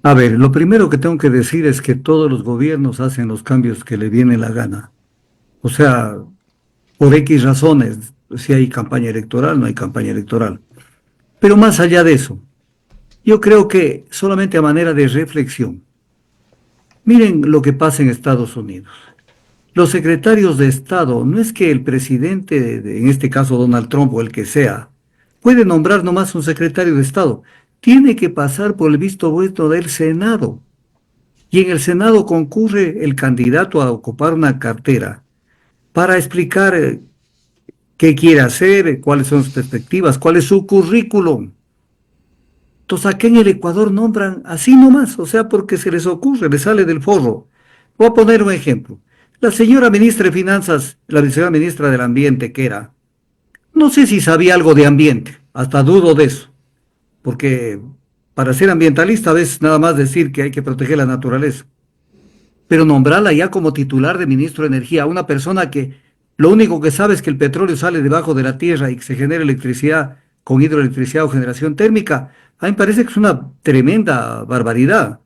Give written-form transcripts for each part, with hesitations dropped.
A ver, lo primero que tengo que decir es que todos los gobiernos hacen los cambios que le viene la gana. O sea, por X razones, si hay campaña electoral, no hay campaña electoral. Pero más allá de eso, yo creo que solamente a manera de reflexión, miren lo que pasa en Estados Unidos. Los secretarios de Estado, no es que el presidente, en este caso Donald Trump o el que sea, puede nombrar nomás un secretario de Estado. Tiene que pasar por el visto bueno del Senado. Y en el Senado concurre el candidato a ocupar una cartera para explicar qué quiere hacer, cuáles son sus perspectivas, cuál es su currículum. Entonces, aquí en el Ecuador nombran así nomás, o sea, porque se les ocurre, les sale del forro. Voy a poner un ejemplo. La señora ministra de Finanzas, la señora ministra del Ambiente, que era, no sé si sabía algo de ambiente, hasta dudo de eso, porque para ser ambientalista a veces nada más decir que hay que proteger la naturaleza, pero nombrarla ya como titular de ministro de Energía, una persona que lo único que sabe es que el petróleo sale debajo de la tierra y que se genera electricidad con hidroelectricidad o generación térmica, a mí me parece que es una tremenda barbaridad.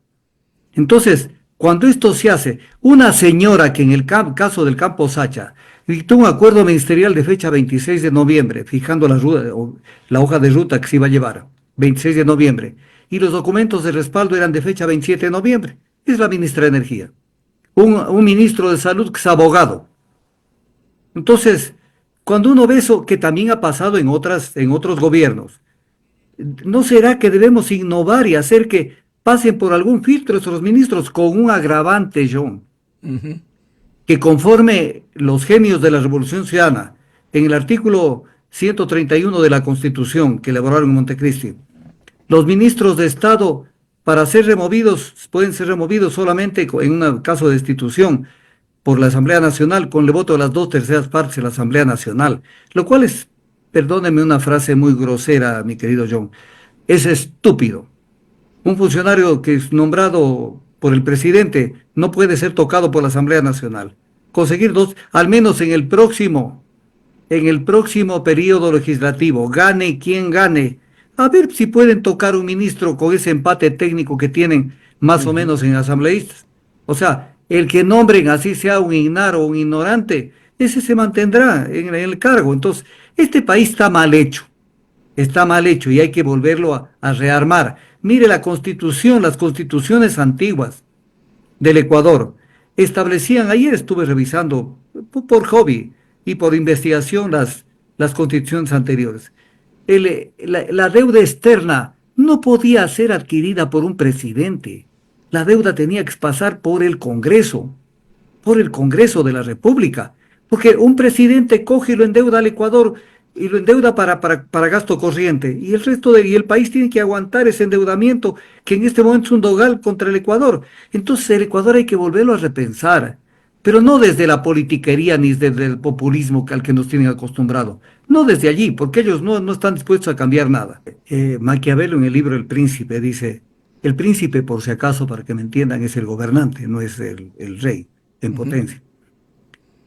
Entonces, cuando esto se hace, una señora que en el caso del campo Sacha dictó un acuerdo ministerial de fecha 26 de noviembre, fijando la hoja de ruta que se iba a llevar, 26 de noviembre, y los documentos de respaldo eran de fecha 27 de noviembre, es la ministra de Energía. Un ministro de Salud que es abogado. Entonces, cuando uno ve eso, que también ha pasado en otros gobiernos, ¿no será que debemos innovar y hacer que pasen por algún filtro esos ministros con un agravante, John? Ujú. Que conforme los genios de la Revolución Ciudadana, en el artículo 131 de la Constitución que elaboraron en Montecristi, los ministros de Estado, para ser removidos, pueden ser removidos solamente en un caso de destitución por la Asamblea Nacional con el voto de las 2/3 de la Asamblea Nacional, lo cual es, perdóneme una frase muy grosera, mi querido John, es estúpido. Un funcionario que es nombrado por el presidente no puede ser tocado por la Asamblea Nacional. Conseguir dos, al menos en el próximo periodo legislativo, gane quien gane, a ver si pueden tocar un ministro con ese empate técnico que tienen más o Ujú. menos en asambleístas. O sea, el que nombren así sea un ignaro o un ignorante, ese se mantendrá en el cargo. Entonces, este país está mal hecho y hay que volverlo a rearmar. Mire la constitución, las constituciones antiguas del Ecuador establecían, ayer estuve revisando por hobby y por investigación las constituciones anteriores. La deuda externa no podía ser adquirida por un presidente. La deuda tenía que pasar por el Congreso de la República, porque un presidente coge y lo endeuda al Ecuador y lo endeuda para gasto corriente, y y el país tiene que aguantar ese endeudamiento, que en este momento es un dogal contra el Ecuador. Entonces el Ecuador hay que volverlo a repensar, pero no desde la politiquería ni desde el populismo al que nos tienen acostumbrado, no desde allí, porque ellos no están dispuestos a cambiar nada. Maquiavelo en el libro El Príncipe dice, el príncipe, por si acaso, para que me entiendan, es el gobernante, no es el rey en Ujú. potencia.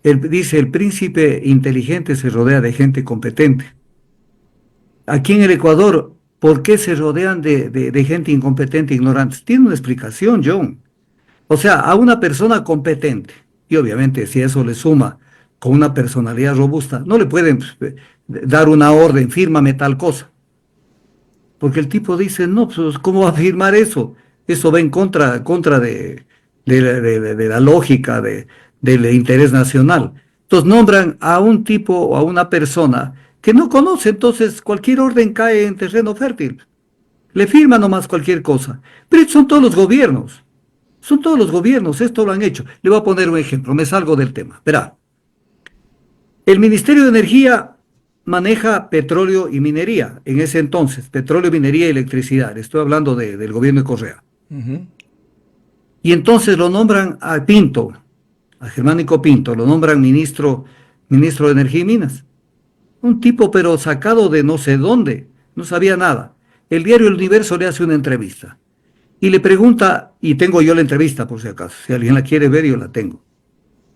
Él dice, el príncipe inteligente se rodea de gente competente. Aquí en el Ecuador, ¿por qué se rodean de gente incompetente e ignorante? Tiene una explicación, John. O sea, a una persona competente, y obviamente si eso le suma con una personalidad robusta, no le pueden dar una orden, fírmame tal cosa. Porque el tipo dice, no, pues, ¿cómo va a firmar eso? Eso va en contra de la lógica del interés nacional. Entonces nombran a un tipo o a una persona que no conoce, entonces cualquier orden cae en terreno fértil. Le firma nomás cualquier cosa. Pero son todos los gobiernos, esto lo han hecho. Le voy a poner un ejemplo, me salgo del tema. Verá, el Ministerio de Energía maneja petróleo y minería, en ese entonces, petróleo, minería y electricidad. Estoy hablando del gobierno de Correa. Ujú. Y entonces lo nombran a Pinto, a Germánico Pinto, lo nombran ministro de Energía y Minas. Un tipo pero sacado de no sé dónde, no sabía nada. El diario El Universo le hace una entrevista y le pregunta, y tengo yo la entrevista por si acaso, si alguien la quiere ver, yo la tengo,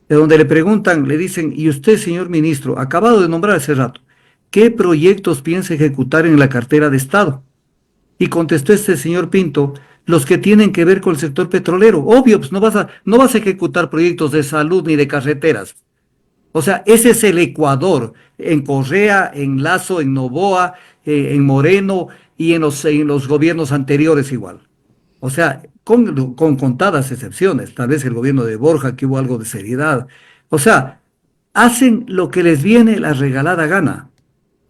de donde le preguntan, le dicen, y usted, señor ministro, acabado de nombrar hace rato, ¿qué proyectos piensa ejecutar en la cartera de Estado? Y contestó este señor Pinto, los que tienen que ver con el sector petrolero. Obvio, pues no vas a ejecutar proyectos de salud ni de carreteras. O sea, ese es el Ecuador, en Correa, en Lazo, en Noboa, en Moreno y en los gobiernos anteriores igual. O sea, con contadas excepciones, tal vez el gobierno de Borja, que hubo algo de seriedad. O sea, hacen lo que les viene la regalada gana.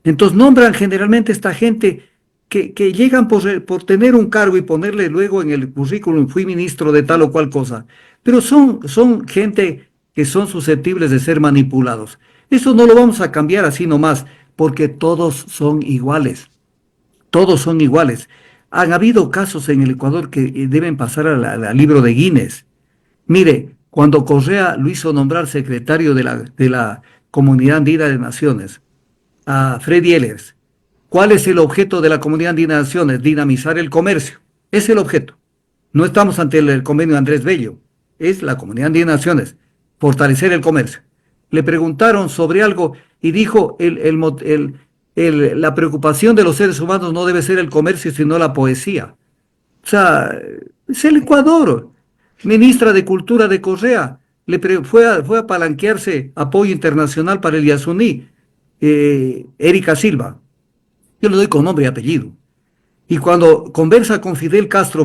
Entonces nombran generalmente esta gente que llegan por tener un cargo y ponerle luego en el currículum, fui ministro de tal o cual cosa. Pero son gente que son susceptibles de ser manipulados. Eso no lo vamos a cambiar así nomás, porque todos son iguales. Todos son iguales. Han habido casos en el Ecuador que deben pasar al libro de Guinness. Mire, cuando Correa lo hizo nombrar secretario de la Comunidad Andina de Naciones, a Freddy Ehlers, ¿cuál es el objeto de la Comunidad Andina de Naciones? Dinamizar el comercio. Es el objeto. No estamos ante el convenio de Andrés Bello. Es la Comunidad Andina de Naciones. Fortalecer el comercio. Le preguntaron sobre algo y dijo, la preocupación de los seres humanos no debe ser el comercio, sino la poesía. O sea, es el Ecuador. Ministra de Cultura de Correa fue a palanquearse apoyo internacional para el Yasuní, Erika Silva. Yo le doy con nombre y apellido. Y cuando conversa con Fidel Castro,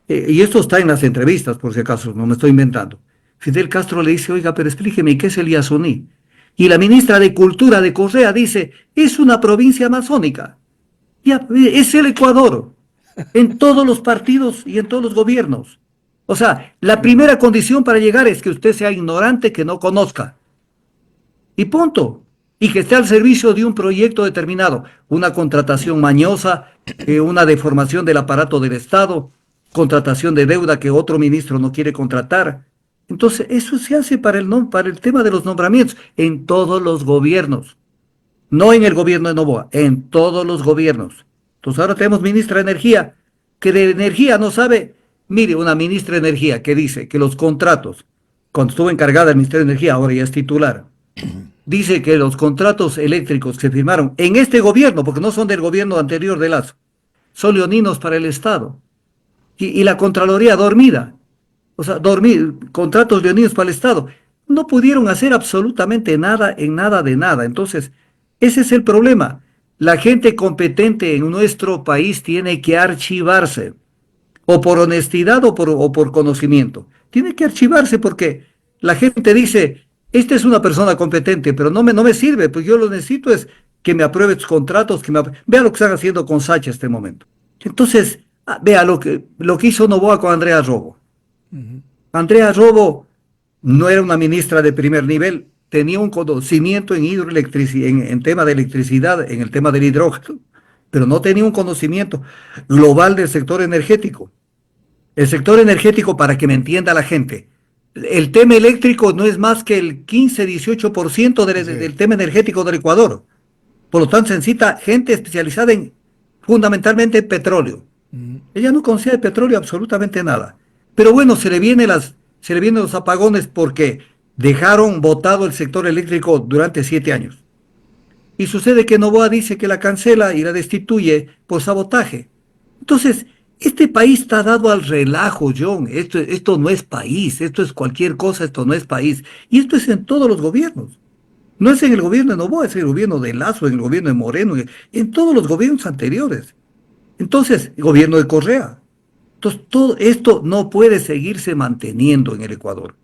y esto está en las entrevistas, por si acaso, no me estoy inventando, Fidel Castro le dice, oiga, pero explíqueme, ¿qué es el Yasuní? Y la ministra de Cultura de Correa dice, es una provincia amazónica. Ya, es el Ecuador, en todos los partidos y en todos los gobiernos. O sea, la primera condición para llegar es que usted sea ignorante, que no conozca. Y punto. Y que esté al servicio de un proyecto determinado. Una contratación mañosa, una deformación del aparato del Estado, contratación de deuda que otro ministro no quiere contratar. Entonces, eso se hace para el tema de los nombramientos en todos los gobiernos. No en el gobierno de Noboa, en todos los gobiernos. Entonces, ahora tenemos ministra de Energía, que de energía no sabe. Mire, una ministra de Energía que dice que los contratos, cuando estuvo encargada del Ministerio de Energía, ahora ya es titular, dice que los contratos eléctricos que se firmaron en este gobierno, porque no son del gobierno anterior de Lazo, son leoninos para el Estado. Y la Contraloría dormida. O sea, contratos leoninos para el Estado. No pudieron hacer absolutamente nada en nada de nada. Entonces, ese es el problema. La gente competente en nuestro país tiene que archivarse, o por honestidad o por conocimiento. Tiene que archivarse porque la gente dice, esta es una persona competente, pero no me sirve, pues yo lo necesito es que me apruebe sus contratos, vea lo que están haciendo con Sacha en este momento. Entonces, vea lo que hizo Noboa con Andrea Robo. Andrea Robo no era una ministra de primer nivel, tenía un conocimiento en hidroelectricidad, en tema de electricidad, en el tema del hidrógeno, pero no tenía un conocimiento global del sector energético. El sector energético, para que me entienda la gente, el tema eléctrico no es más que el 15-18% del tema energético del Ecuador. Por lo tanto, se necesita gente especializada fundamentalmente en petróleo. Ella no conocía de petróleo absolutamente nada. Pero bueno, se le vienen los apagones porque dejaron botado el sector eléctrico durante 7 años. Y sucede que Noboa dice que la cancela y la destituye por sabotaje. Entonces, este país está dado al relajo, John. Esto no es país, esto es cualquier cosa, esto no es país. Y esto es en todos los gobiernos. No es en el gobierno de Noboa, es en el gobierno de Lazo, en el gobierno de Moreno, en todos los gobiernos anteriores. Entonces, el gobierno de Correa. Entonces, todo esto no puede seguirse manteniendo en el Ecuador.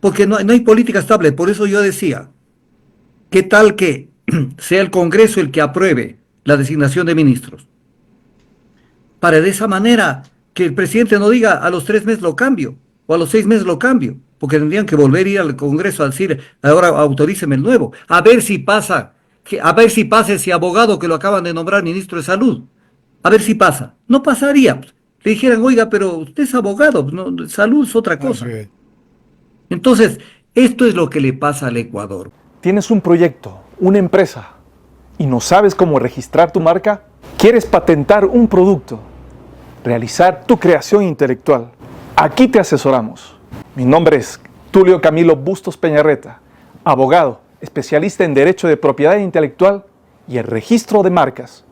Porque no hay política estable. Por eso yo decía, ¿qué tal que sea el Congreso el que apruebe la designación de ministros? Para de esa manera que el presidente no diga a los 3 meses lo cambio o a los 6 meses lo cambio, porque tendrían que volver a ir al Congreso a decir, ahora autoríceme el nuevo, a ver si pasa ese abogado que lo acaban de nombrar ministro de Salud, a ver si pasa. No pasaría. Le dijeran, oiga, pero usted es abogado, no, salud es otra cosa. Entonces, esto es lo que le pasa al Ecuador. ¿Tienes un proyecto, una empresa, y no sabes cómo registrar tu marca? ¿Quieres patentar un producto? ¿Realizar tu creación intelectual? Aquí te asesoramos. Mi nombre es Tulio Camilo Bustos Peñarreta, abogado, especialista en Derecho de Propiedad Intelectual y el Registro de Marcas.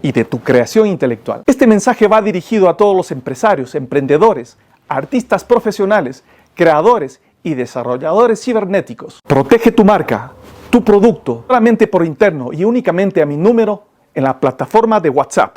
y de tu creación intelectual. Este mensaje va dirigido a todos los empresarios, emprendedores, artistas profesionales, creadores y desarrolladores cibernéticos. Protege tu marca, tu producto, solamente por interno y únicamente a mi número en la plataforma de WhatsApp.